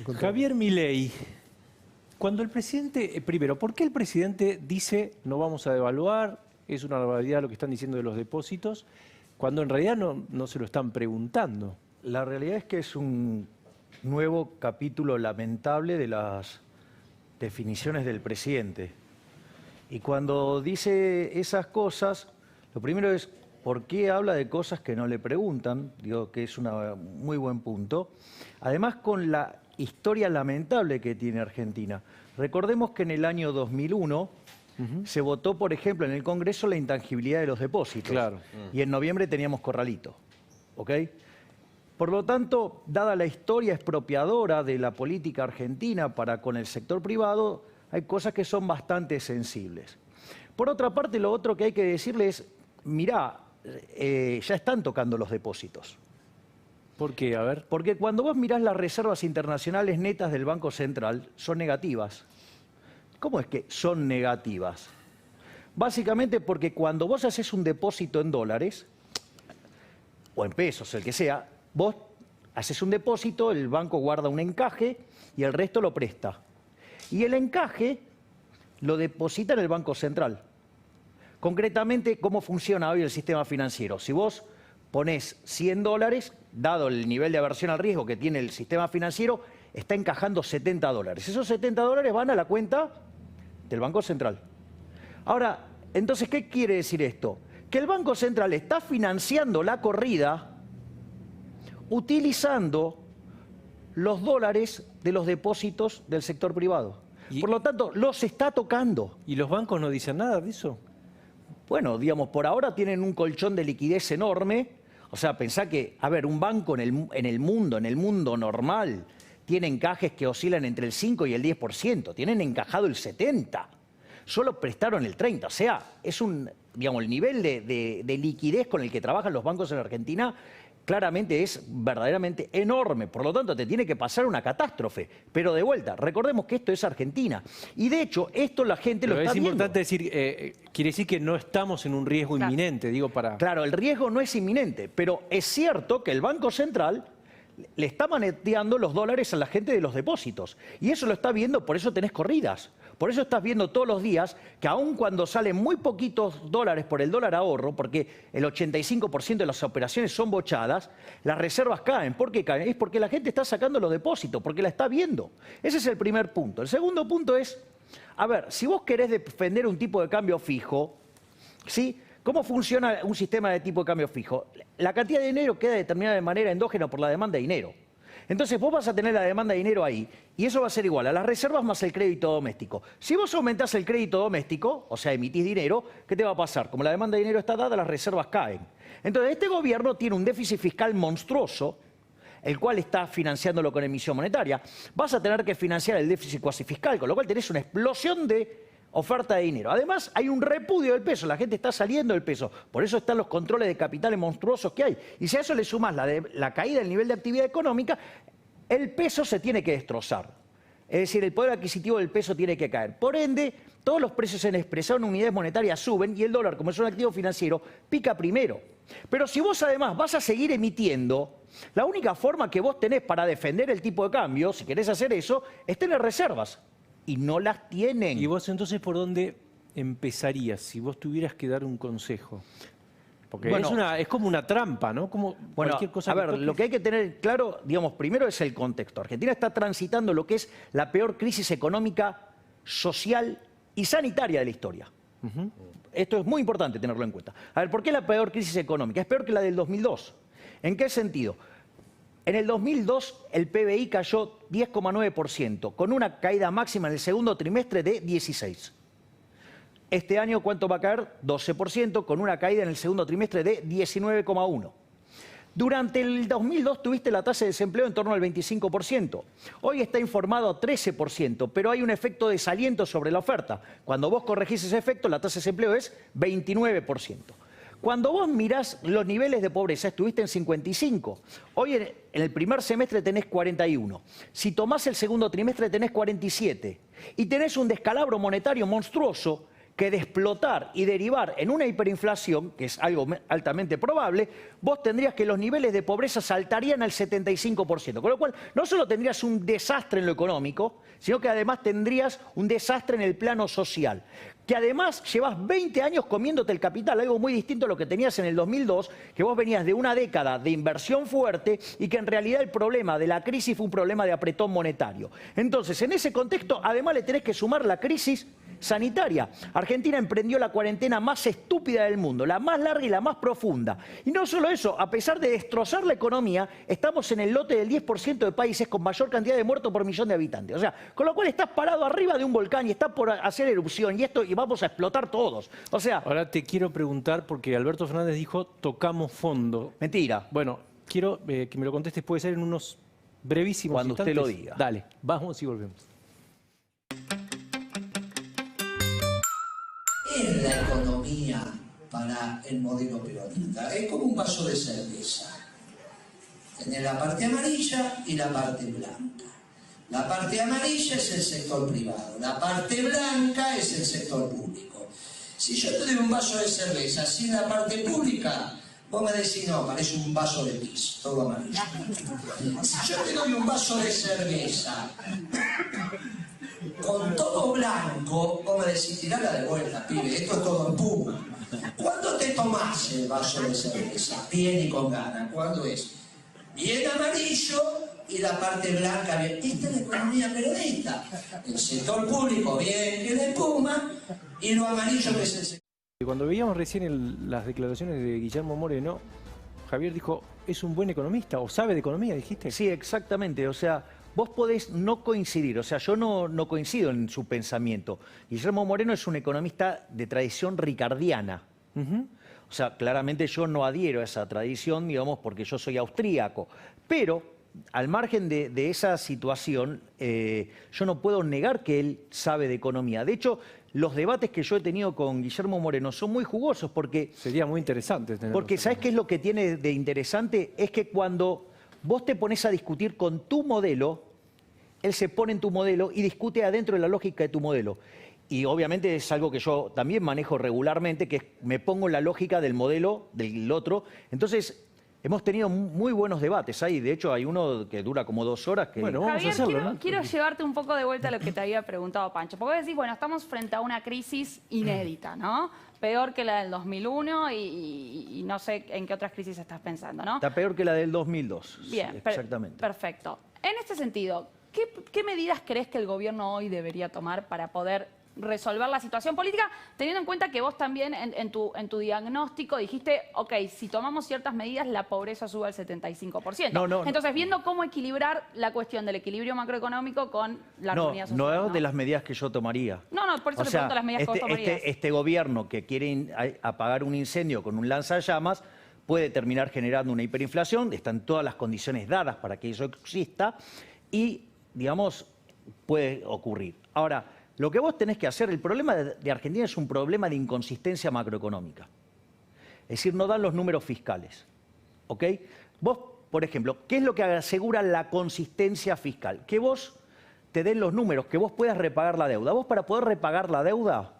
Javier Milei, cuando el presidente, primero, ¿por qué el presidente dice no vamos a devaluar, es una barbaridad lo que están diciendo de los depósitos, cuando en realidad no se lo están preguntando? La realidad es que es un nuevo capítulo lamentable de las definiciones del presidente. Y cuando dice esas cosas, lo primero es, ¿por qué habla de cosas que no le preguntan? Digo que es un muy buen punto. Además, con la historia lamentable que tiene Argentina. Recordemos que en el año 2001 se votó, por ejemplo, en el Congreso la intangibilidad de los depósitos. Claro. Y en noviembre teníamos corralito. ¿Ok? Por lo tanto, dada la historia expropiadora de la política argentina para con el sector privado, hay cosas que son bastante sensibles. Por otra parte, lo otro que hay que decirle es, mirá, ya están tocando los depósitos. ¿Por qué? A ver. Porque cuando vos mirás las reservas internacionales netas del Banco Central, son negativas. ¿Cómo es que son negativas? Básicamente porque cuando vos haces un depósito en dólares, o en pesos, el que sea, vos haces un depósito, el banco guarda un encaje y el resto lo presta. Y el encaje lo deposita en el Banco Central. Concretamente, ¿cómo funciona hoy el sistema financiero? Si vos ponés 100 dólares, dado el nivel de aversión al riesgo que tiene el sistema financiero, está encajando 70 dólares. Esos 70 dólares van a la cuenta del Banco Central. Ahora, entonces, ¿qué quiere decir esto? Que el Banco Central está financiando la corrida utilizando los dólares de los depósitos del sector privado. Por lo tanto, los está tocando. ¿Y los bancos no dicen nada de eso? Bueno, digamos, por ahora tienen un colchón de liquidez enorme. O sea, pensá que, a ver, un banco en el mundo normal, tiene encajes que oscilan entre el 5 y el 10%. Tienen encajado el 70%. Solo prestaron el 30%. O sea, es digamos, el nivel de liquidez con el que trabajan los bancos en Argentina claramente es verdaderamente enorme. Por lo tanto, te tiene que pasar una catástrofe. Pero de vuelta, recordemos que esto es Argentina. Y de hecho, esto la gente lo está viendo. Es importante decir, quiere decir que no estamos en un riesgo inminente, digo, para... Claro, el riesgo no es inminente, pero es cierto que el Banco Central le está maneteando los dólares a la gente de los depósitos. Y eso lo está viendo, por eso tenés corridas. Por eso estás viendo todos los días que aun cuando salen muy poquitos dólares por el dólar ahorro, porque el 85% de las operaciones son bochadas, las reservas caen. ¿Por qué caen? Es porque la gente está sacando los depósitos, porque la está viendo. Ese es el primer punto. El segundo punto es, a ver, si vos querés defender un tipo de cambio fijo, ¿sí? ¿Cómo funciona un sistema de tipo de cambio fijo? La cantidad de dinero queda determinada de manera endógena por la demanda de dinero. Entonces vos vas a tener la demanda de dinero ahí y eso va a ser igual a las reservas más el crédito doméstico. Si vos aumentás el crédito doméstico, o sea, emitís dinero, ¿qué te va a pasar? Como la demanda de dinero está dada, las reservas caen. Entonces este gobierno tiene un déficit fiscal monstruoso, el cual está financiándolo con emisión monetaria. Vas a tener que financiar el déficit cuasi fiscal, con lo cual tenés una explosión de oferta de dinero. Además, hay un repudio del peso, la gente está saliendo del peso. Por eso están los controles de capitales monstruosos que hay. Y si a eso le sumas la caída del nivel de actividad económica, el peso se tiene que destrozar. Es decir, el poder adquisitivo del peso tiene que caer. Por ende, todos los precios en expresión en unidades monetarias suben y el dólar, como es un activo financiero, pica primero. Pero si vos además vas a seguir emitiendo, la única forma que vos tenés para defender el tipo de cambio, si querés hacer eso, es tener reservas. Y no las tienen. ¿Y vos entonces por dónde empezarías si vos tuvieras que dar un consejo? Porque bueno, es como una trampa, ¿no? Como bueno, cualquier cosa. A ver, lo que hay que tener claro, digamos, primero es el contexto. Argentina está transitando lo que es la peor crisis económica, social y sanitaria de la historia. Esto es muy importante tenerlo en cuenta. A ver, ¿por qué la peor crisis económica? Es peor que la del 2002. ¿En qué sentido? En el 2002 el PBI cayó 10,9%, con una caída máxima en el segundo trimestre de 16%. Este año, ¿cuánto va a caer? 12%, con una caída en el segundo trimestre de 19,1%. Durante el 2002 tuviste la tasa de desempleo en torno al 25%. Hoy está informado a 13%, pero hay un efecto de desaliento sobre la oferta. Cuando vos corregís ese efecto, la tasa de desempleo es 29%. Cuando vos mirás los niveles de pobreza, estuviste en 55. Hoy en el primer semestre tenés 41. Si tomás el segundo trimestre tenés 47. Y tenés un descalabro monetario monstruoso que de explotar y derivar en una hiperinflación, que es algo altamente probable, vos tendrías que los niveles de pobreza saltarían al 75%. Con lo cual, no solo tendrías un desastre en lo económico, sino que además tendrías un desastre en el plano social. Que además llevas 20 años comiéndote el capital, algo muy distinto a lo que tenías en el 2002, que vos venías de una década de inversión fuerte y que en realidad el problema de la crisis fue un problema de apretón monetario. Entonces, en ese contexto, además le tenés que sumar la crisis sanitaria. Argentina emprendió la cuarentena más estúpida del mundo, la más larga y la más profunda. Y no solo eso, a pesar de destrozar la economía, estamos en el lote del 10% de países con mayor cantidad de muertos por millón de habitantes. O sea, con lo cual estás parado arriba de un volcán y está por hacer erupción y vamos a explotar todos. O sea... Ahora te quiero preguntar, porque Alberto Fernández dijo, tocamos fondo. Mentira. Bueno, quiero que me lo contestes, puede ser en unos brevísimos Cuando instantes. usted lo diga. Dale, vamos y volvemos. Es la economía para el modelo peronista. Es como un vaso de cerveza. Tenés la parte amarilla y la parte blanca. La parte amarilla es el sector privado, la parte blanca es el sector público. Si yo te doy un vaso de cerveza sin la parte pública, vos me decís, no, parece un vaso de pis, todo amarillo. Si yo te doy un vaso de cerveza con todo blanco, vos me decís, tirala de vuelta, pibe, esto es todo espuma. ¿Cuándo te tomás el vaso de cerveza? Bien y con ganas. ¿Cuándo es? Bien amarillo y la parte blanca bien. Esta es la economía peronista. El sector público bien que la espuma y lo amarillo que es el sector. Cuando veíamos recién las declaraciones de Guillermo Moreno, Javier dijo, es un buen economista, o sabe de economía, dijiste. Sí, exactamente. O sea, vos podés no coincidir. O sea, yo no coincido en su pensamiento. Guillermo Moreno es un economista de tradición ricardiana. O sea, claramente yo no adhiero a esa tradición, digamos, porque yo soy austríaco. Pero, al margen de esa situación, yo no puedo negar que él sabe de economía. De hecho, los debates que yo he tenido con Guillermo Moreno son muy jugosos porque... Sería muy interesante tenerlo. Porque ¿sabés qué es lo que tiene de interesante? Es que cuando vos te pones a discutir con tu modelo, él se pone en tu modelo y discute adentro de la lógica de tu modelo. Y obviamente es algo que yo también manejo regularmente, que es, me pongo en la lógica del modelo del otro. Entonces, hemos tenido muy buenos debates ahí. De hecho, hay uno que dura como 2 horas. Que... Bueno, vamos Javier, a hacerlo, quiero llevarte un poco de vuelta a lo que te había preguntado Pancho. Porque vos decís, bueno, estamos frente a una crisis inédita, ¿no? Peor que la del 2001 y no sé en qué otras crisis estás pensando, ¿no? Está peor que la del 2002. Bien, exactamente. Perfecto. En este sentido, ¿qué medidas crees que el gobierno hoy debería tomar para poder resolver la situación política, teniendo en cuenta que vos también en tu diagnóstico dijiste, ok, si tomamos ciertas medidas, la pobreza sube al 75%. Entonces, viendo cómo equilibrar la cuestión del equilibrio macroeconómico con la armonía social. No es de las medidas que yo tomaría. No, por eso te pregunto las medidas que vos tomarías. Este gobierno que quiere apagar un incendio con un lanzallamas puede terminar generando una hiperinflación, están todas las condiciones dadas para que eso exista y, digamos, puede ocurrir. Ahora, lo que vos tenés que hacer, el problema de Argentina es un problema de inconsistencia macroeconómica. Es decir, no dan los números fiscales. ¿Ok? Vos, por ejemplo, ¿qué es lo que asegura la consistencia fiscal? Que vos te den los números, que vos puedas repagar la deuda. Vos para poder repagar la deuda,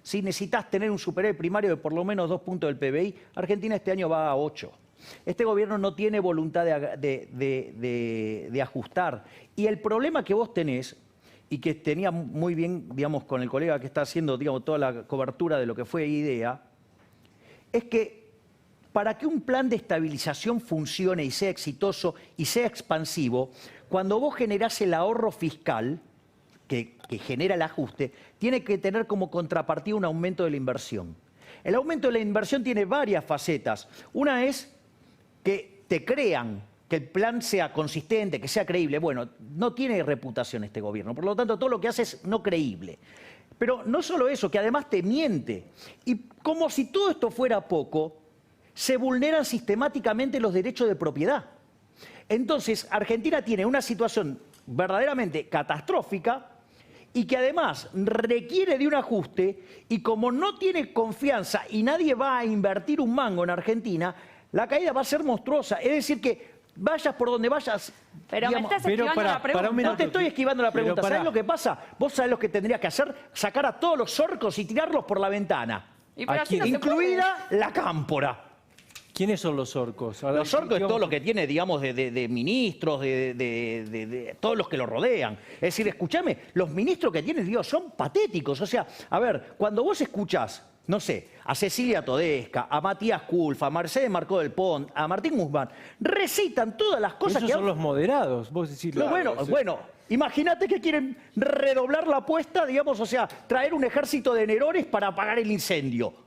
si necesitas tener un superávit primario de por lo menos 2 puntos del PBI, Argentina este año va a 8. Este gobierno no tiene voluntad de ajustar. Y el problema que vos tenés, y que tenía muy bien, digamos, con el colega que está haciendo, digamos, toda la cobertura de lo que fue IDEA, es que para que un plan de estabilización funcione y sea exitoso y sea expansivo, cuando vos generás el ahorro fiscal, que genera el ajuste, tiene que tener como contrapartida un aumento de la inversión. El aumento de la inversión tiene varias facetas. Una es que te crean que el plan sea consistente, que sea creíble. Bueno, no tiene reputación este gobierno, por lo tanto todo lo que hace es no creíble. Pero no solo eso, que además te miente. Y como si todo esto fuera poco, se vulneran sistemáticamente los derechos de propiedad. Entonces, Argentina tiene una situación verdaderamente catastrófica y que además requiere de un ajuste y como no tiene confianza y nadie va a invertir un mango en Argentina, la caída va a ser monstruosa. Es decir que vayas por donde vayas. Pero digamos, me estás esquivando la pregunta. un minuto. no te estoy esquivando la pregunta. Pero ¿Sabes pará. lo que pasa? Vos sabés lo que tendrías que hacer, sacar a todos los orcos y tirarlos por la ventana. Y pero así Aquí, no se puede. Incluida la cámpora. ¿Quiénes son los orcos? Ahora, Los orcos es digamos, todo lo que tiene, digamos, de ministros, de todos los que lo rodean. Es decir, escúchame, los ministros que tiene, Dios, son patéticos. O sea, a ver, cuando vos escuchás, no sé, a Cecilia Todesca, a Matías Kulf, a Mercedes Marcó del Pont, a Martín Guzmán, recitan todas las cosas esos que... son los moderados, vos decís. Bueno, imagínate que quieren redoblar la apuesta, digamos, o sea, traer un ejército de Nerones para apagar el incendio.